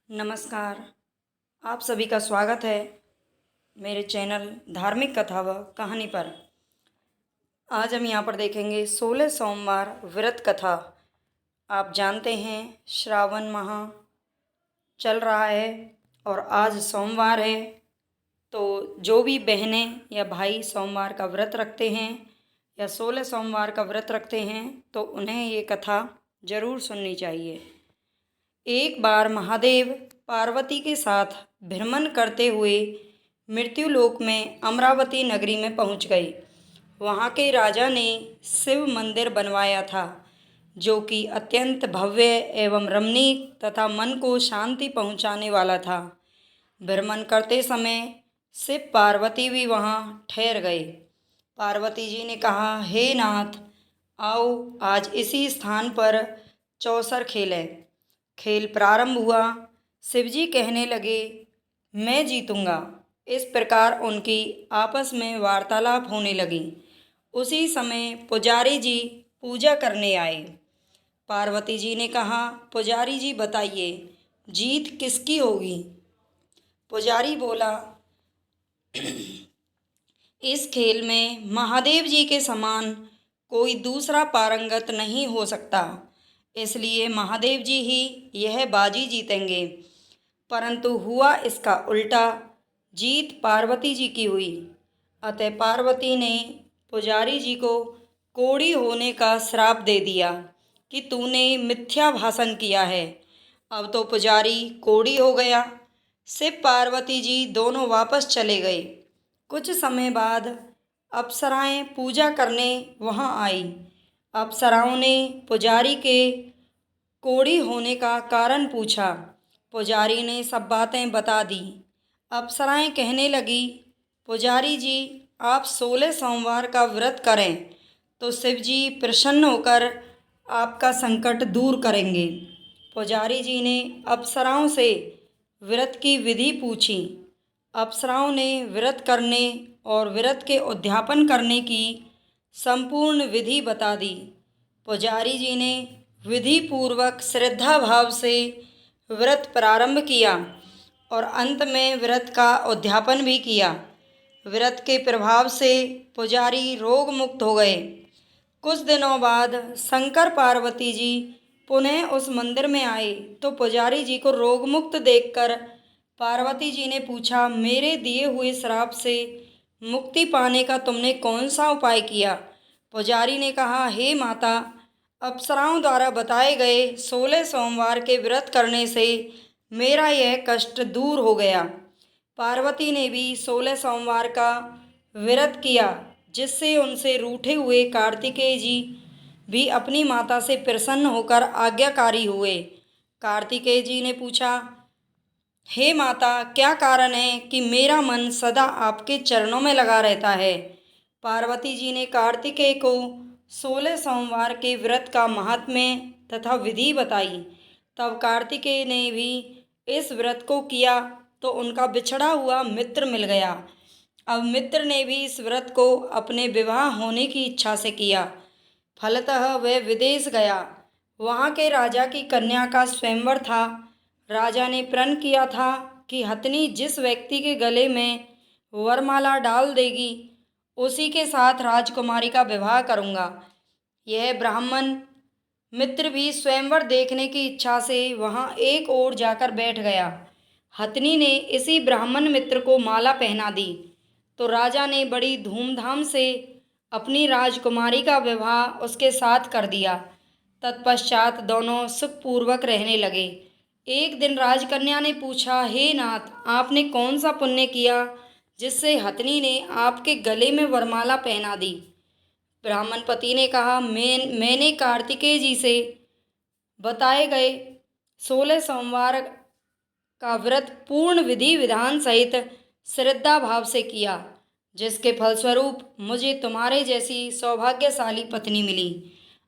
नमस्कार। आप सभी का स्वागत है मेरे चैनल धार्मिक कथा व कहानी पर। आज हम यहाँ पर देखेंगे 16 सोमवार व्रत कथा। आप जानते हैं श्रावण माह चल रहा है और आज सोमवार है, तो जो भी बहनें या भाई सोमवार का व्रत रखते हैं या 16 सोमवार का व्रत रखते हैं तो उन्हें ये कथा ज़रूर सुननी चाहिए। एक बार महादेव पार्वती के साथ भ्रमण करते हुए मृत्युलोक में अमरावती नगरी में पहुंच गए। वहां के राजा ने शिव मंदिर बनवाया था, जो कि अत्यंत भव्य एवं रमणीक तथा मन को शांति पहुंचाने वाला था। भ्रमण करते समय शिव पार्वती भी वहां ठहर गए। पार्वती जी ने कहा, हे नाथ, आओ आज इसी स्थान पर चौसर खेलें। खेल प्रारंभ हुआ। शिवजी कहने लगे, मैं जीतूंगा। इस प्रकार उनकी आपस में वार्तालाप होने लगी। उसी समय पुजारी जी पूजा करने आए। पार्वती जी ने कहा, पुजारी जी बताइए, जीत किसकी होगी? पुजारी बोला, इस खेल में महादेव जी के समान कोई दूसरा पारंगत नहीं हो सकता, इसलिए महादेव जी ही यह बाजी जीतेंगे। परंतु हुआ इसका उल्टा, जीत पार्वती जी की हुई। अतः पार्वती ने पुजारी जी को कोढ़ी होने का श्राप दे दिया कि तूने मिथ्या भाषण किया है। अब तो पुजारी कोढ़ी हो गया। शिव पार्वती जी दोनों वापस चले गए। कुछ समय बाद अप्सराएं पूजा करने वहां आई। अप्सराओं ने पुजारी के कोढ़ी होने का कारण पूछा। पुजारी ने सब बातें बता दी। अप्सराएं कहने लगी, पुजारी जी, आप 16 सोमवार का व्रत करें तो शिव जी प्रसन्न होकर आपका संकट दूर करेंगे। पुजारी जी ने अप्सराओं से व्रत की विधि पूछी। अप्सराओं ने व्रत करने और व्रत के उद्यापन करने की संपूर्ण विधि बता दी। पुजारी जी ने विधि पूर्वक श्रद्धा भाव से व्रत प्रारंभ किया और अंत में व्रत का उद्यापन भी किया। व्रत के प्रभाव से पुजारी रोग मुक्त हो गए। कुछ दिनों बाद शंकर पार्वती जी पुनः उस मंदिर में आए तो पुजारी जी को रोग मुक्त देखकर पार्वती जी ने पूछा, मेरे दिए हुए श्राप से मुक्ति पाने का तुमने कौन सा उपाय किया? पुजारी ने कहा, हे माता, अप्सराओं द्वारा बताए गए 16 सोमवार के व्रत करने से मेरा यह कष्ट दूर हो गया। पार्वती ने भी 16 सोमवार का व्रत किया, जिससे उनसे रूठे हुए कार्तिकेय जी भी अपनी माता से प्रसन्न होकर आज्ञाकारी हुए। कार्तिकेय जी ने पूछा, हे माता, क्या कारण है कि मेरा मन सदा आपके चरणों में लगा रहता है? पार्वती जी ने कार्तिकेय को 16 सोमवार के व्रत का महात्म्य तथा विधि बताई। तब कार्तिकेय ने भी इस व्रत को किया तो उनका बिछड़ा हुआ मित्र मिल गया। अब मित्र ने भी इस व्रत को अपने विवाह होने की इच्छा से किया। फलतः वह विदेश गया। वहाँ के राजा की कन्या का स्वयंवर था। राजा ने प्रण किया था कि हथनी जिस व्यक्ति के गले में वरमाला डाल देगी, उसी के साथ राजकुमारी का विवाह करूँगा। यह ब्राह्मण मित्र भी स्वयंवर देखने की इच्छा से वहां एक ओर जाकर बैठ गया। हथनी ने इसी ब्राह्मण मित्र को माला पहना दी तो राजा ने बड़ी धूमधाम से अपनी राजकुमारी का विवाह उसके साथ कर दिया। तत्पश्चात दोनों सुखपूर्वक रहने लगे। एक दिन राजकन्या ने पूछा, हे नाथ, आपने कौन सा पुण्य किया जिससे हथनी ने आपके गले में वरमाला पहना दी? ब्राह्मण पति ने कहा, मैंने कार्तिकेय जी से बताए गए 16 सोमवार का व्रत पूर्ण विधि विधान सहित श्रद्धा भाव से किया, जिसके फलस्वरूप मुझे तुम्हारे जैसी सौभाग्यशाली पत्नी मिली।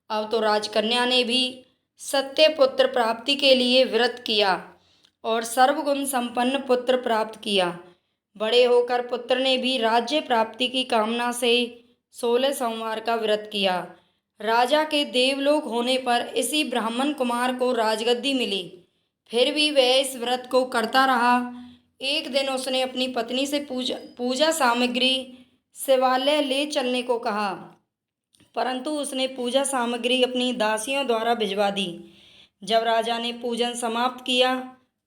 अब तो राजकन्या ने भी सत्य पुत्र प्राप्ति के लिए व्रत किया और सर्वगुण संपन्न पुत्र प्राप्त किया। बड़े होकर पुत्र ने भी राज्य प्राप्ति की कामना से 16 सोमवार का व्रत किया। राजा के देवलोक होने पर इसी ब्राह्मण कुमार को राजगद्दी मिली। फिर भी वह इस व्रत को करता रहा। एक दिन उसने अपनी पत्नी से पूजा सामग्री शिवालय ले चलने को कहा, परंतु उसने पूजा सामग्री अपनी दासियों द्वारा भिजवा दी। जब राजा ने पूजन समाप्त किया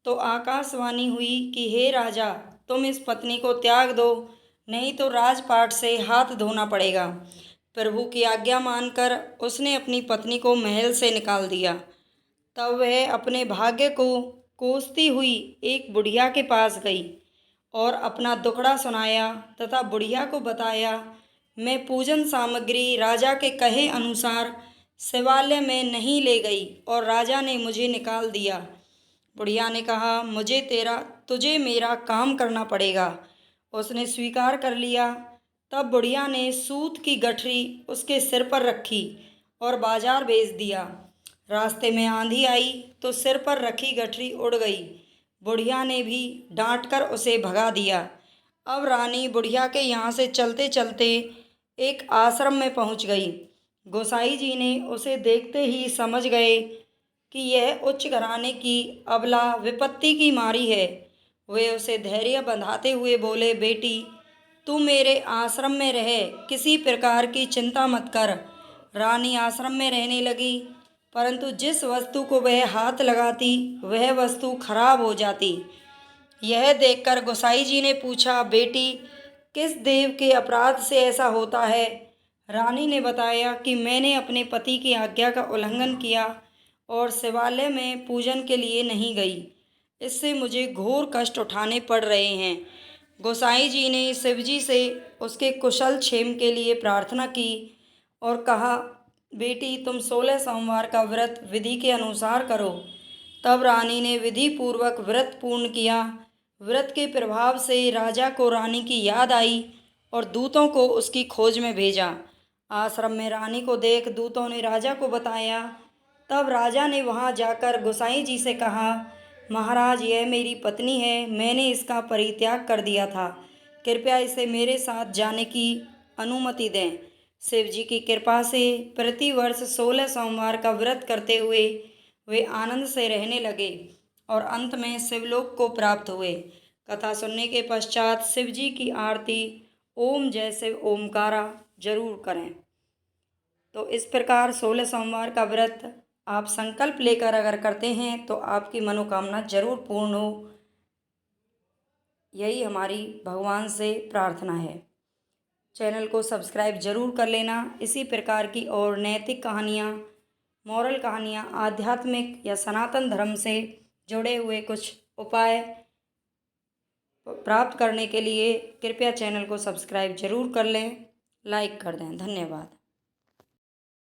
तो आकाशवाणी हुई कि हे राजा, तुम इस पत्नी को त्याग दो, नहीं तो राजपाट से हाथ धोना पड़ेगा। प्रभु की आज्ञा मानकर उसने अपनी पत्नी को महल से निकाल दिया। तब वह अपने भाग्य को कोसती हुई एक बुढ़िया के पास गई और अपना दुखड़ा सुनाया तथा बुढ़िया को बताया, मैं पूजन सामग्री राजा के कहे अनुसार शिवालय में नहीं ले गई और राजा ने मुझे निकाल दिया। बुढ़िया ने कहा, तुझे मेरा काम करना पड़ेगा। उसने स्वीकार कर लिया। तब बुढ़िया ने सूत की गठरी उसके सिर पर रखी और बाजार भेज दिया। रास्ते में आंधी आई तो सिर पर रखी गठरी उड़ गई। बुढ़िया ने भी डांटकर उसे भगा दिया। अब रानी बुढ़िया के यहाँ से चलते चलते एक आश्रम में पहुँच गई। गोसाई जी ने उसे देखते ही समझ गए कि यह उच्च घराने की अबला विपत्ति की मारी है। वे उसे धैर्य बंधाते हुए बोले, बेटी, तू मेरे आश्रम में रहे, किसी प्रकार की चिंता मत कर। रानी आश्रम में रहने लगी, परंतु जिस वस्तु को वह हाथ लगाती वह वस्तु खराब हो जाती। यह देखकर गोसाई जी ने पूछा, बेटी, किस देव के अपराध से ऐसा होता है? रानी ने बताया कि मैंने अपने पति की आज्ञा का उल्लंघन किया और शिवालय में पूजन के लिए नहीं गई। इससे मुझे घोर कष्ट उठाने पड़ रहे हैं। गोसाई जी ने शिवजी से उसके कुशल क्षेम के लिए प्रार्थना की और कहा, बेटी, तुम 16 सोमवार का व्रत विधि के अनुसार करो। तब रानी ने विधि पूर्वक व्रत पूर्ण किया। व्रत के प्रभाव से राजा को रानी की याद आई और दूतों को उसकी खोज में भेजा। आश्रम में रानी को देख दूतों ने राजा को बताया। तब राजा ने वहां जाकर गोसाई जी से कहा, महाराज, यह मेरी पत्नी है, मैंने इसका परित्याग कर दिया था, कृपया इसे मेरे साथ जाने की अनुमति दें। शिव जी की कृपा से प्रतिवर्ष 16 सोमवार का व्रत करते हुए वे आनंद से रहने लगे और अंत में शिवलोक को प्राप्त हुए। कथा सुनने के पश्चात शिव जी की आरती ओम जय शिव ओमकारा जरूर करें। तो इस प्रकार 16 सोमवार का व्रत आप संकल्प लेकर अगर करते हैं तो आपकी मनोकामना जरूर पूर्ण हो, यही हमारी भगवान से प्रार्थना है। चैनल को सब्सक्राइब जरूर कर लेना। इसी प्रकार की और नैतिक कहानियाँ, मॉरल कहानियाँ, आध्यात्मिक या सनातन धर्म से जुड़े हुए कुछ उपाय प्राप्त करने के लिए कृपया चैनल को सब्सक्राइब जरूर कर लें, लाइक कर दें। धन्यवाद।